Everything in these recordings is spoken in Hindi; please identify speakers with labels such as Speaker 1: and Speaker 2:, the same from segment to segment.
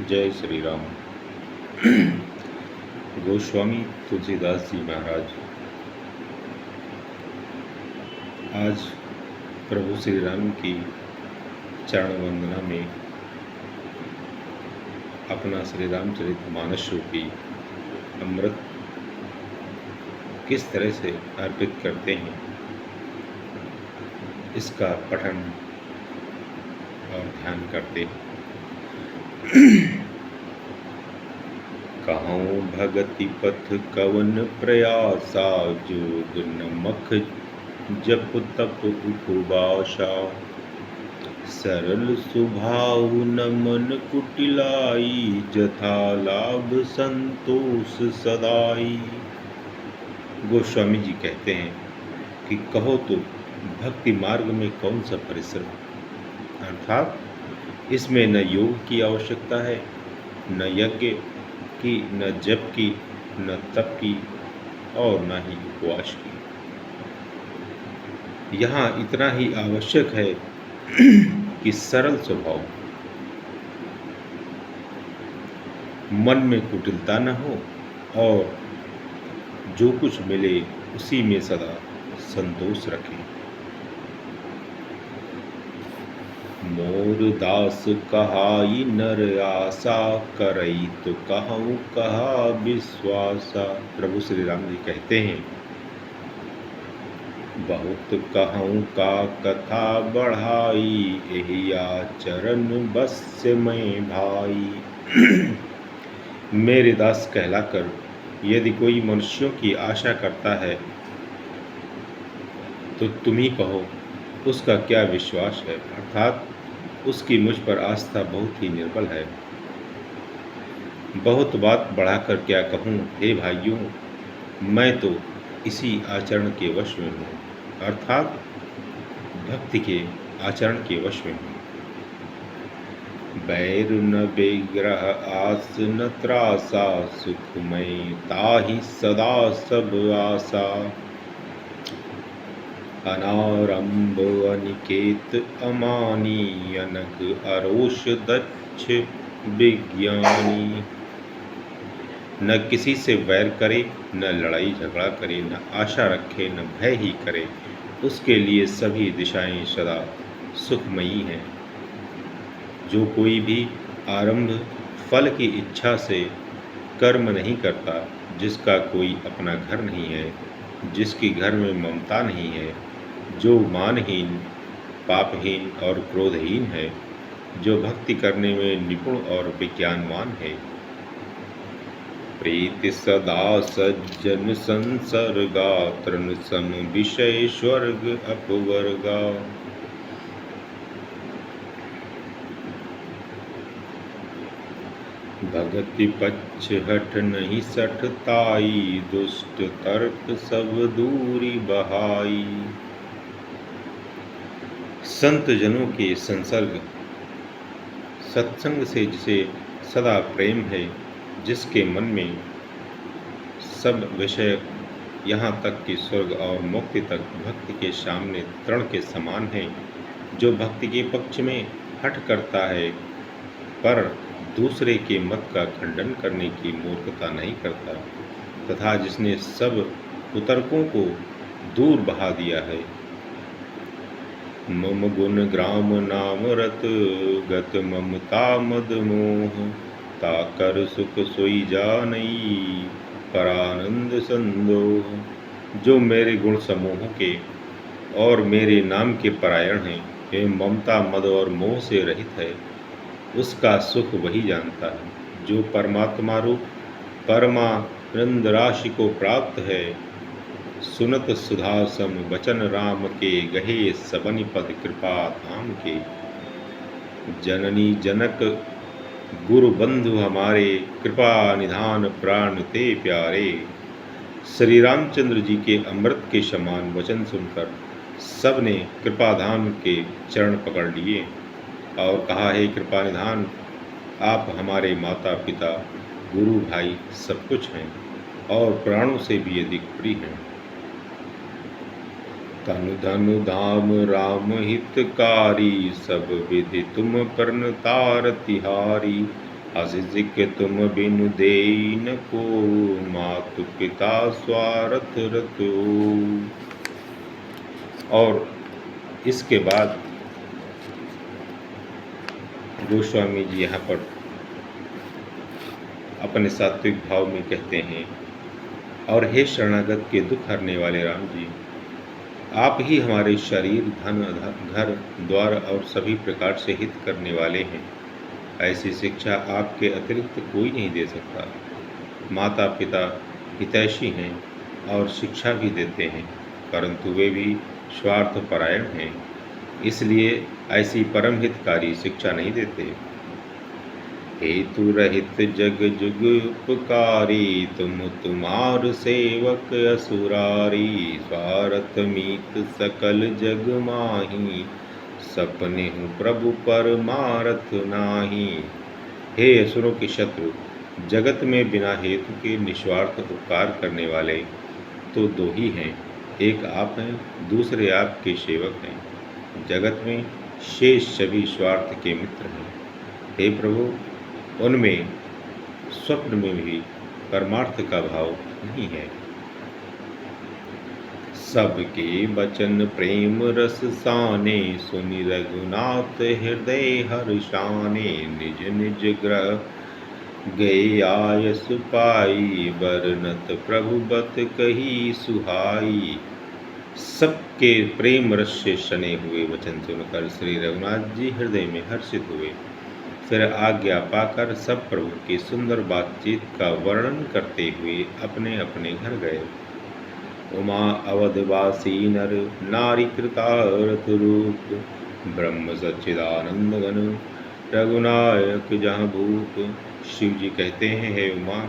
Speaker 1: जय श्री राम। गोस्वामी तुलसीदास जी महाराज आज प्रभु श्री राम की चरण वंदना में अपना श्री रामचरित मानस रूपी अमृत किस तरह से अर्पित करते हैं, इसका पठन और ध्यान करते हैं। कहूँ भगति पथ कवन प्रयासा, जोग नमक जप तप उपवासा। सरल स्वभाव न मन कुटिलाई, जथा लाभ संतोष सदाई। गोस्वामी जी कहते हैं कि कहो तो भक्ति मार्ग में कौन सा परिश्रम, अर्थात इसमें न योग की आवश्यकता है, न यज्ञ की, न जप की, न तप की और न ही उपवास की। यहाँ इतना ही आवश्यक है कि सरल स्वभाव, मन में कुटिलता न हो और जो कुछ मिले उसी में सदा संतोष रखें। मोर दास कहाई नर आशा, करई तो कहूँ कहा विश्वासा। प्रभु श्री राम जी कहते हैं, बहुत कहूँ का कथा बढ़ाई, यही आचरण बस में भाई। मेरे दास कहलाकर यदि कोई मनुष्यों की आशा करता है तो तुम ही कहो उसका क्या विश्वास है, अर्थात उसकी मुझ पर आस्था बहुत ही निर्बल है। बहुत बात बढ़ाकर क्या कहूँ हे भाइयों, मैं तो इसी आचरण के वश में हूँ, अर्थात भक्ति के आचरण के वश में हूँ। बैर न बेग्रह आस न त्रासा, सुखमय ताहि सदा सब आशा। अनारंभ अनिकेत अमानी, अनग अरोष दक्ष विज्ञानी। न किसी से वैर करे, न लड़ाई झगड़ा करे, न आशा रखे, न भय ही करे, उसके लिए सभी दिशाएं सदा सुखमयी हैं। जो कोई भी आरंभ फल की इच्छा से कर्म नहीं करता, जिसका कोई अपना घर नहीं है, जिसकी घर में ममता नहीं है, जो मानहीन, पापहीन और क्रोधहीन है, जो भक्ति करने में निपुण और विज्ञानवान है। प्रीति सदा सज्जन संसर्गा, तृण सम विषय स्वर्ग अपवर्गा। भगति पक्ष हठ नहीं सठताई, दुष्ट तर्क सब दूरी बहाई। संत जनों के संसर्ग, सत्संग से जिसे सदा प्रेम है, जिसके मन में सब विषय यहाँ तक कि स्वर्ग और मुक्ति तक भक्ति के सामने तृण के समान है, जो भक्ति के पक्ष में हठ करता है पर दूसरे के मत का खंडन करने की मूर्खता नहीं करता, तथा जिसने सब कुतर्कों को दूर बहा दिया है। मम गुण ग्राम नाम रत, गत ममता मद मोह, ताकर सुख सोई जानई, परानंद संदोह। जो मेरे गुण समूह के और मेरे नाम के परायण हैं, एवं ममता मद और मोह से रहित है, उसका सुख वही जानता है। जो परमात्मा रूप परमानंद राशि को प्राप्त है, सुनत सुधा सम वचन राम के, गहे सबनि पद कृपा धाम के। जननी जनक गुरु बंधु हमारे, कृपा निधान प्राण ते प्यारे। श्री रामचंद्र जी के अमृत के समान वचन सुनकर सबने कृपाधाम के चरण पकड़ लिए और कहा, हे कृपा निधान, आप हमारे माता पिता गुरु भाई सब कुछ हैं और प्राणों से भी अधिक प्रिय हैं। तनु धनु धाम राम हितकारी, सब विधि तुम प्रणतार तिहारी। असिसिक तुम बिनु देई न को, मातु पिता स्वार्थ रतो। और इसके बाद गोस्वामी जी यहाँ पर अपने सात्विक भाव में कहते हैं, और हे शरणागत के दुख हरने वाले राम जी, आप ही हमारे शरीर, धन, घर द्वार और सभी प्रकार से हित करने वाले हैं। ऐसी शिक्षा आपके अतिरिक्त कोई नहीं दे सकता। माता पिता हितैषी हैं और शिक्षा भी देते हैं, परंतु वे भी स्वार्थपरायण हैं, इसलिए ऐसी परम हितकारी शिक्षा नहीं देते। हेतु रहित जग जुग उपकारी, तुम तुम्हार सेवक असुरारी। स्वार्थ मीत सकल जग माही, सपने हूँ प्रभु परमारथ नाही। हे असुरों के शत्रु, जगत में बिना हेतु के निस्वार्थ उपकार करने वाले तो दो ही हैं, एक आप हैं, दूसरे आपके सेवक हैं। जगत में शेष सभी स्वार्थ के मित्र हैं। हे प्रभु, उनमें स्वप्न में भी परमार्थ का भाव नहीं है। सबके वचन प्रेम रस साने, सुनि रघुनाथ हृदय हर्षाने। निज निज ग्रह गए आयस पाई, बरनत प्रभु बत कही सुहाई। सबके प्रेम रस से सने हुए वचन सुनकर श्री रघुनाथ जी हृदय में हर्षित हुए। फिर आज्ञा पाकर सब प्रभु की सुंदर बातचीत का वर्णन करते हुए अपने अपने घर गए। उमा अवधवासी नर नारी कृतार्थ रूप, ब्रह्म सच्चिदानंद घन रघुनायक जहाँ भूप। शिव जी कहते हैं, हे उमा,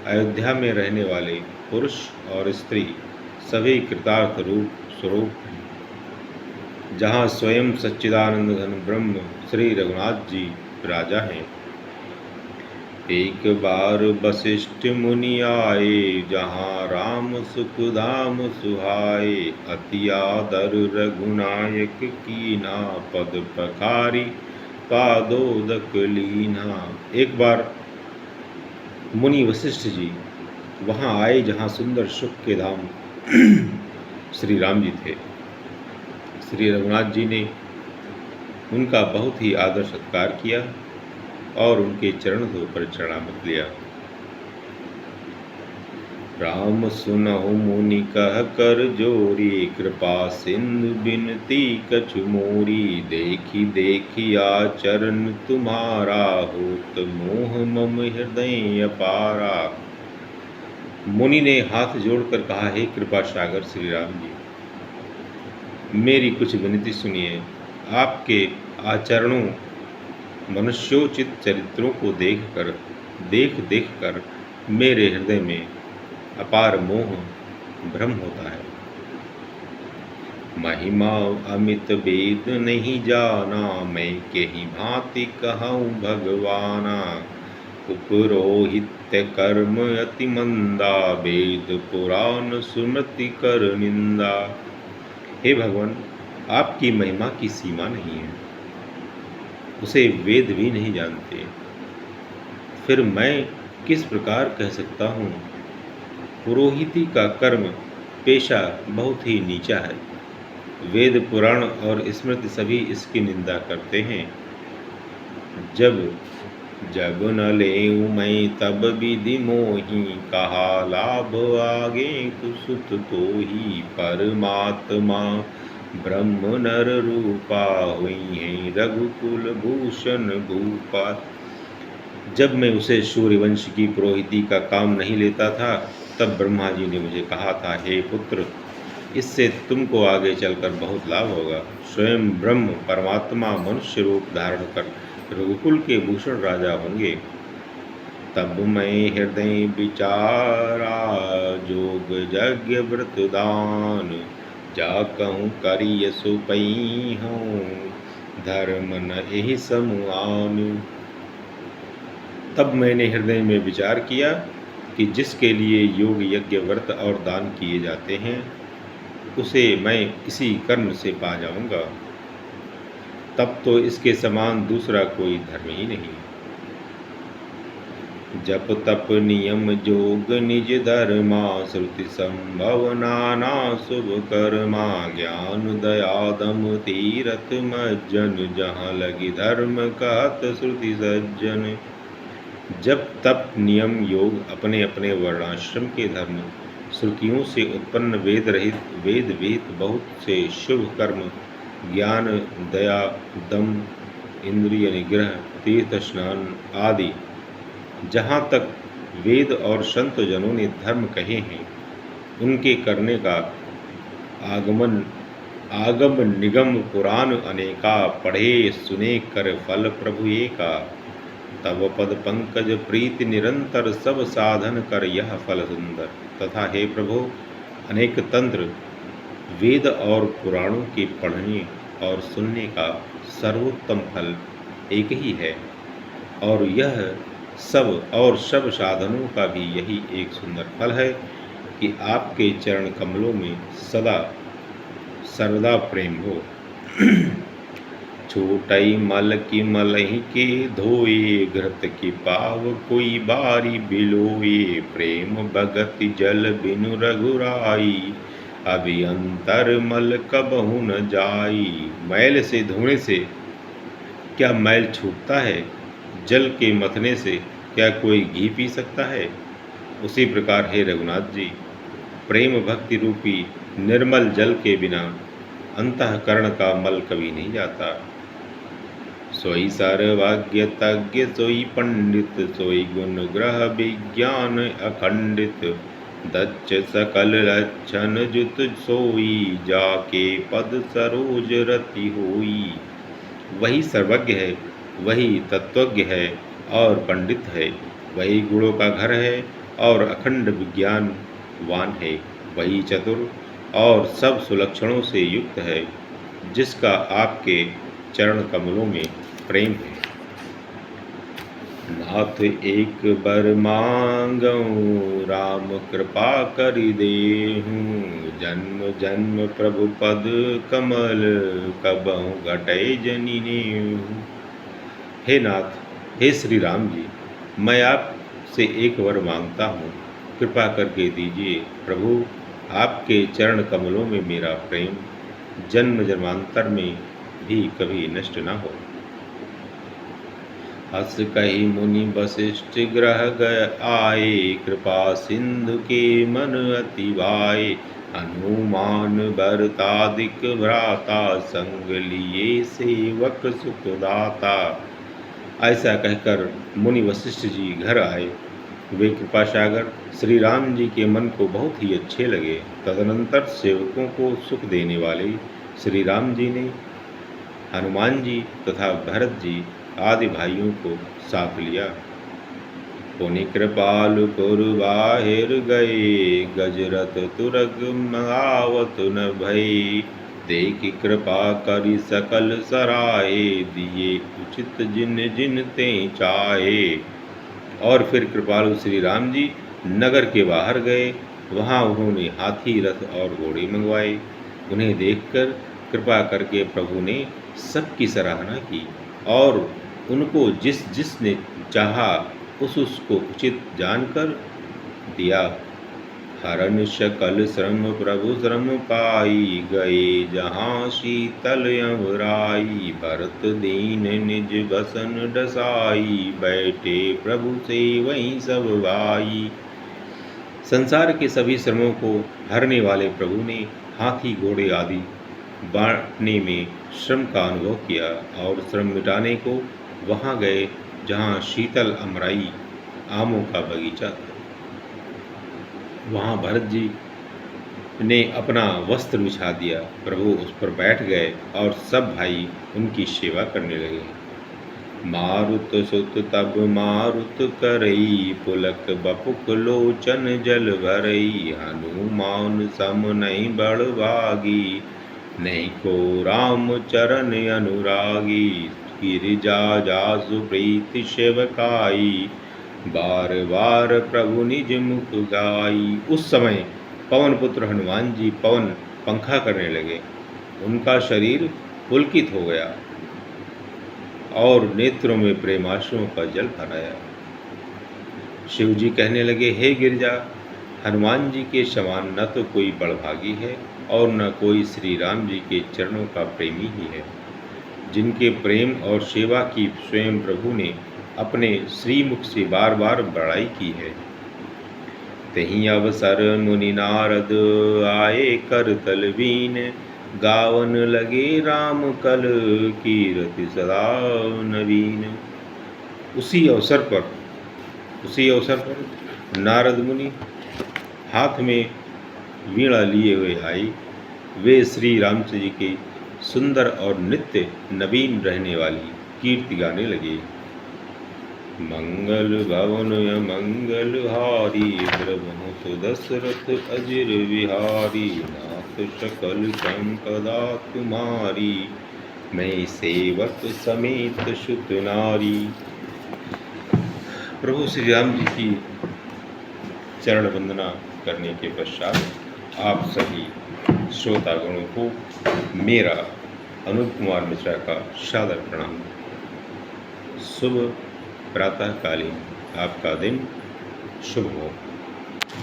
Speaker 1: अयोध्या में रहने वाले पुरुष और स्त्री सभी कृतार्थ रूप स्वरूप हैं, जहाँ स्वयं सच्चिदानंद घन ब्रह्म श्री रघुनाथ जी राजा हैं। एक बार वशिष्ठ मुनि आए, जहाँ राम सुख धाम सुहाए। अति आदर रघुनायक कीना, पद पखारी पादोदक लीना। एक बार मुनि वशिष्ठ जी वहाँ आए जहाँ सुंदर सुख के धाम श्री राम जी थे। श्री रघुनाथ जी ने उनका बहुत ही आदर सत्कार किया और उनके चरण धोकर चरणामृत लिया। राम सुनहु मुनि कह कर जोरी, कृपा सिंधु बिनती कछु मोरी। देखी देखी आचरण तुम्हारा, होत मोह मम हृदय अपारा। मुनि ने हाथ जोड़कर कहा, हे कृपा सागर श्री राम जी, मेरी कुछ विनती सुनिए। आपके आचरणों, मनुष्योचित चरित्रों को देख कर मेरे हृदय में अपार मोह भ्रम होता है। महिमा अमित वेद नहीं जाना, मैं केहि भांति कहूँ भगवाना। उपरोहित कर्म अति मंदा, वेद पुराण सुमति कर निंदा। हे भगवान, आपकी महिमा की सीमा नहीं है, उसे वेद भी नहीं जानते, फिर मैं किस प्रकार कह सकता हूँ। पुरोहिती का कर्म पेशा बहुत ही नीचा है, वेद पुराण और स्मृति सभी इसकी निंदा करते हैं। जब न लेऊँ मैं तब विधि मोही, कहा लाभ आगे कुसुत तो ही। परमात्मा ब्रह्म नर रूपा, हुई है रघुकुल भूषण भूपा। जब मैं उसे सूर्यवंश की पुरोहिती का काम नहीं लेता था, तब ब्रह्मा जी ने मुझे कहा था, हे पुत्र, इससे तुमको आगे चलकर बहुत लाभ होगा। स्वयं ब्रह्म परमात्मा मनुष्य रूप धारण कर रघुकुल के भूषण राजा होंगे। तब मैं हृदय विचारा, जोग यज्ञ व्रत दान। जा कहूँ करिय सो पई हूँ, धर्म न एहि समुआन। तब मैंने हृदय में विचार किया कि जिसके लिए योग यज्ञ व्रत और दान किए जाते हैं, उसे मैं इसी कर्म से पा जाऊंगा। तब तो इसके समान दूसरा कोई धर्म ही नहीं। जप तप नियम जोग निज धर्मा, श्रुति संभव नाना शुभ कर्मा। ज्ञान दया दम तीरथ मज्जन, जहाँ लगी धर्म कहत श्रुति सज्जन। जप तप नियम योग अपने अपने वर्णाश्रम के धर्म, श्रुतियों से उत्पन्न वेद रहित वेद विहित बहुत से शुभ कर्म, ज्ञान दया दम इंद्रिय निग्रह तीर्थ स्नान आदि जहाँ तक वेद और संत जनों ने धर्म कहे हैं, उनके करने का आगम निगम पुराण अनेका, पढ़े सुने कर फल प्रभु एका। तब पद पंकज प्रीति निरंतर, सब साधन कर यह फल सुंदर। तथा हे प्रभु, अनेक तंत्र वेद और पुराणों के पढ़ने और सुनने का सर्वोत्तम फल एक ही है, और यह सब साधनों का भी यही एक सुंदर फल है कि आपके चरण कमलों में सदा सर्वदा प्रेम हो। छोटई मल की मलहि के धोए, घृत की पाव कोई बारी बिलोए। प्रेम भगत जल बिनु रघुराई, अभियंतर मल कबहु न जाई। मैल से धोने से क्या मैल छूटता है? जल के मथने से क्या कोई घी पी सकता है? उसी प्रकार हे रघुनाथ जी, प्रेम भक्ति रूपी निर्मल जल के बिना अंतःकरण का मल कभी नहीं जाता। सोई सर्वज्ञ तज्ञ सोई पंडित, सोई गुण ग्रह विज्ञान अखंडित। दक्ष सकल लक्षण जुत सोई, जाके पद सरोज रति होई। वही सर्वज्ञ है, वही तत्वज्ञ है और पंडित है, वही गुणों का घर है और अखंड विज्ञानवान है, वही चतुर और सब सुलक्षणों से युक्त है, जिसका आपके चरण कमलों में प्रेम है। नाथ एक बर मांगऊँ, राम कृपा करि देहूँ। जन्म जन्म प्रभु पद कमल, कबहु घटै जनि नेहूँ। हे नाथ, हे श्री राम जी, मैं आपसे एक वर मांगता हूँ, कृपा करके दीजिए। प्रभु, आपके चरण कमलों में मेरा प्रेम जन्म जन्मांतर में भी कभी नष्ट न हो। हस कही मुनि वशिष्ठ ग्रह गय आए, कृपा सिंधु के मन अति भाए। हनुमान भरतादिक भ्राता, संग लिए सेवक सुखदाता। ऐसा कहकर मुनि वशिष्ठ जी घर आए। वे कृपा सागर श्री राम जी के मन को बहुत ही अच्छे लगे। तदनंतर सेवकों को सुख देने वाले श्री राम जी ने हनुमान जी तथा भरत जी आदि भाइयों को साथ लिया। पुनि कृपालु पुर बाहिर गए, गजरथ तुरग आवत न भई। देखि कृपा करि सकल सराहे, दिए उचित जिन जिन ते चाहे। और फिर कृपालु श्री राम जी नगर के बाहर गए। वहाँ उन्होंने हाथी रथ और घोड़े मंगवाए। उन्हें देखकर कृपा करके प्रभु ने सबकी सराहना की और उनको जिस जिसने चाहा उसको उचित जानकर दिया। हरन सकल श्रम प्रभु श्रम पाई, गए जहाँ शीतल अवराई। भरत दीन निज बसन डसाई, बैठे प्रभु से वहीं सब भाई। संसार के सभी श्रमों को हरने वाले प्रभु ने हाथी घोड़े आदि बांटने में श्रम का अनुभव किया और श्रम मिटाने को वहाँ गए जहाँ शीतल अमराई आमों का बगीचा था। वहाँ भरत जी ने अपना वस्त्र बिछा दिया। प्रभु उस पर बैठ गए और सब भाई उनकी सेवा करने लगे। मारुत सुत तब मारुत करई, पुलक बपुक लोचन जल भरई। हनुमान सम नहीं बड़भागी, नहीं को राम चरण अनुरागी। गिरिजा जासु प्रीति सेवकाई, बार बार प्रभु निज मुख गाई। उस समय पवन पुत्र हनुमान जी पवन पंखा करने लगे। उनका शरीर पुलकित हो गया और नेत्रों में प्रेमाश्रुओं का जल भराया। शिव जी कहने लगे, हे गिरिजा, हनुमान जी के समान न तो कोई बड़भागी है और न कोई श्री राम जी के चरणों का प्रेमी ही है, जिनके प्रेम और सेवा की स्वयं प्रभु ने अपने श्रीमुख से बार बार बड़ाई की है। तहीं अवसर मुनि नारद आए कर तलवीन, गावन लगे राम कल कीरति सदा नवीन। उसी अवसर पर नारद मुनि हाथ में वीणा लिए हुए आए। वे श्री रामचंद्र जी के सुंदर और नित्य नवीन रहने वाली कीर्ति गाने लगे। मंगल भवन मंगल हारी, द्रवहु सुदशरथ अजिर विहारी, नाथ सकल संपदा तुम्हारी, मैं सेवक समेत सुत नारी। प्रभु श्री राम जी की चरण वंदना करने के पश्चात आप सभी श्रोतागणों को मेरा अनूप कुमार मिश्रा का सादर प्रणाम। शुभ प्रातःकालीन आपका दिन शुभ हो।